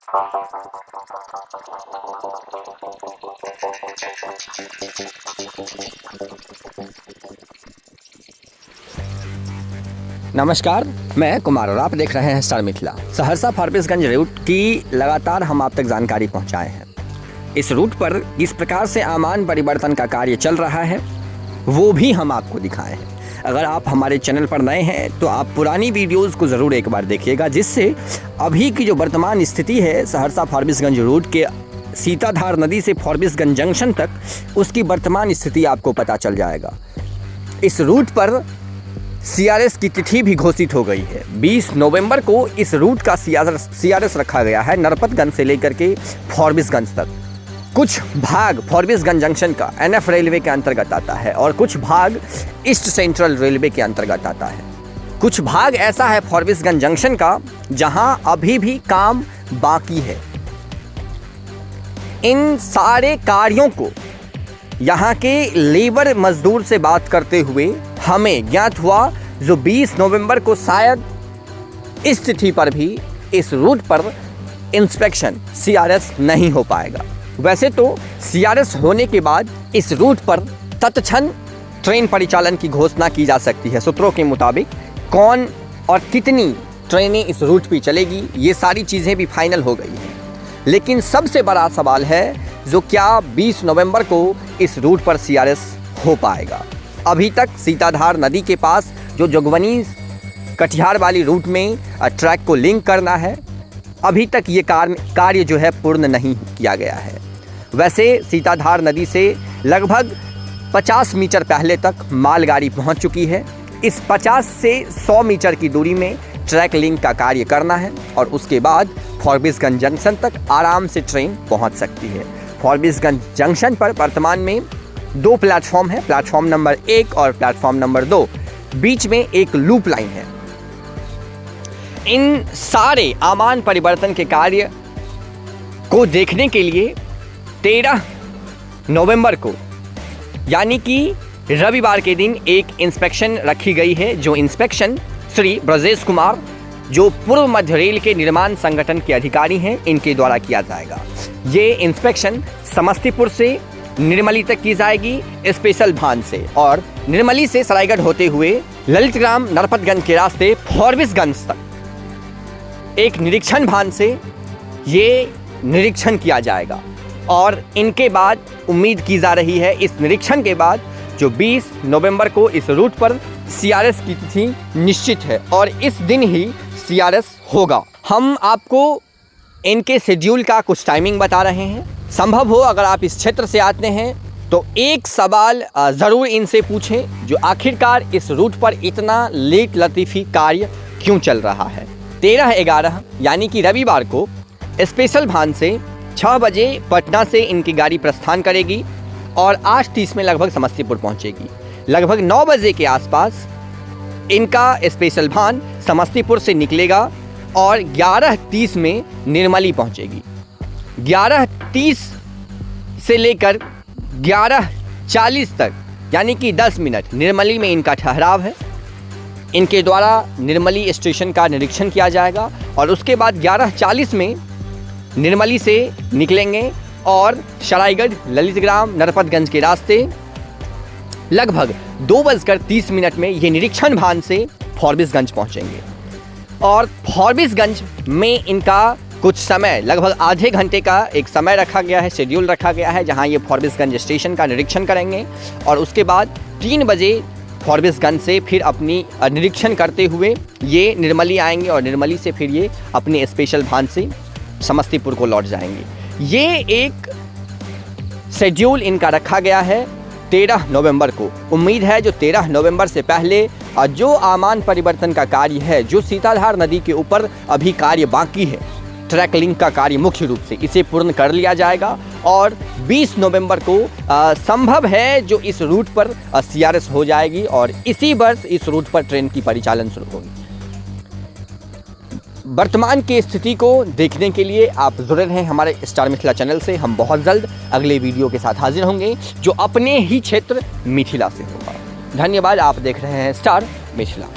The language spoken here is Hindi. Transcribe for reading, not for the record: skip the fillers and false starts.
नमस्कार, मैं कुमार और आप देख रहे हैं स्टार मिथिला। सहरसा फारबिसगंज रूट की लगातार हम आप तक जानकारी पहुंचाए हैं। इस रूट पर किस प्रकार से आमान परिवर्तन का कार्य चल रहा है वो भी हम आपको दिखाए हैं। अगर आप हमारे चैनल पर नए हैं तो आप पुरानी वीडियोस को ज़रूर एक बार देखिएगा, जिससे अभी की जो वर्तमान स्थिति है सहरसा फारबिसगंज रूट के सीताधार नदी से फारबिसगंज जंक्शन तक, उसकी वर्तमान स्थिति आपको पता चल जाएगा। इस रूट पर सीआरएस की तिथि भी घोषित हो गई है। 20 नवंबर को इस रूट का सीआरएस रखा गया है, नरपतगंज से लेकर के फारबिसगंज तक। कुछ भाग फारबिसगंज जंक्शन का एनएफ रेलवे के अंतर्गत आता है और कुछ भाग ईस्ट सेंट्रल रेलवे के अंतर्गत आता है। कुछ भाग ऐसा है फारबिसगंज जंक्शन का जहां अभी भी काम बाकी है। इन सारे कार्यों को यहाँ के लेबर मजदूर से बात करते हुए हमें ज्ञात हुआ जो 20 नवंबर को शायद इस तिथि पर भी इस रूट पर इंस्पेक्शन सीआरएस नहीं हो पाएगा। वैसे तो सीआरएस होने के बाद इस रूट पर तत्क्षण ट्रेन परिचालन की घोषणा की जा सकती है। सूत्रों के मुताबिक कौन और कितनी ट्रेनें इस रूट पर चलेगी, ये सारी चीज़ें भी फाइनल हो गई हैं। लेकिन सबसे बड़ा सवाल है जो क्या 20 नवंबर को इस रूट पर सीआरएस हो पाएगा। अभी तक सीताधार नदी के पास जो जोगबनी कटिहार वाली रूट में ट्रैक को लिंक करना है, अभी तक ये कार्य जो है पूर्ण नहीं किया गया है। वैसे सीताधार नदी से लगभग 50 मीटर पहले तक मालगाड़ी पहुंच चुकी है। इस 50 से 100 मीटर की दूरी में ट्रैक लिंक का कार्य करना है और उसके बाद फारबिसगंज जंक्शन तक आराम से ट्रेन पहुंच सकती है। फारबिसगंज जंक्शन पर वर्तमान में 2 प्लेटफॉर्म है, प्लेटफॉर्म नंबर 1 और प्लेटफॉर्म नंबर 2। बीच में एक लूप लाइन है। इन सारे आमान परिवर्तन के कार्य को देखने के लिए 13 नवंबर को यानी कि रविवार के दिन एक इंस्पेक्शन रखी गई है, जो इंस्पेक्शन श्री ब्रजेश कुमार जो पूर्व मध्य रेल के निर्माण संगठन के अधिकारी हैं, इनके द्वारा किया जाएगा। ये इंस्पेक्शन समस्तीपुर से निर्मली तक की जाएगी स्पेशल वाहन से, और निर्मली से सरायगढ़ होते हुए ललितग्राम नरपतगंज के रास्ते फारबिसगंज तक एक निरीक्षण वाहन से ये निरीक्षण किया जाएगा। और इनके बाद उम्मीद की जा रही है इस निरीक्षण के बाद जो 20 नवंबर को इस रूट पर सीआरएस की तिथि निश्चित है और इस दिन ही सीआरएस होगा। हम आपको इनके शेड्यूल का कुछ टाइमिंग बता रहे हैं। संभव हो अगर आप इस क्षेत्र से आते हैं तो एक सवाल ज़रूर इनसे पूछें, जो आखिरकार इस रूट पर इतना लेट लतीफ़ी कार्य क्यों चल रहा है। 13/11 यानी कि रविवार को स्पेशल वाहन से 6 बजे पटना से इनकी गाड़ी प्रस्थान करेगी और 8:30 में लगभग समस्तीपुर पहुंचेगी। लगभग 9 बजे के आसपास इनका स्पेशल वाहन समस्तीपुर से निकलेगा और 11:30 में निर्मली पहुंचेगी। 11:30 से लेकर 11:40 तक यानी कि 10 मिनट निर्मली में इनका ठहराव है। इनके द्वारा निर्मली स्टेशन का निरीक्षण किया जाएगा और उसके बाद 11:40 में निर्मली से निकलेंगे और सरायगढ़ ललितग्राम नरपतगंज के रास्ते लगभग 2:30 में ये निरीक्षण वाहन से फारबिसगंज पहुंचेंगे। और फारबिसगंज में इनका कुछ समय लगभग आधे घंटे का एक समय रखा गया है, शेड्यूल रखा गया है, जहां ये फारबिसगंज स्टेशन का निरीक्षण करेंगे और उसके बाद 3 बजे फारबिसगंज से फिर अपनी निरीक्षण करते हुए ये निर्मली आएंगे और निर्मली से फिर ये अपने स्पेशल वाहन से समस्तीपुर को लौट जाएंगे। ये एक शेड्यूल इनका रखा गया है 13 नवंबर को। उम्मीद है जो 13 नवंबर से पहले जो आमान परिवर्तन का कार्य है, जो सीताधार नदी के ऊपर अभी कार्य बाकी है, ट्रैक लिंक का कार्य मुख्य रूप से इसे पूर्ण कर लिया जाएगा और 20 नवंबर को संभव है जो इस रूट पर सीआरएस हो जाएगी और इसी वर्ष इस रूट पर ट्रेन की परिचालन शुरू होगी। वर्तमान की स्थिति को देखने के लिए आप जुड़े रहें हमारे स्टार मिथिला चैनल से। हम बहुत जल्द अगले वीडियो के साथ हाजिर होंगे जो अपने ही क्षेत्र मिथिला से होगा। धन्यवाद। आप देख रहे हैं स्टार मिथिला।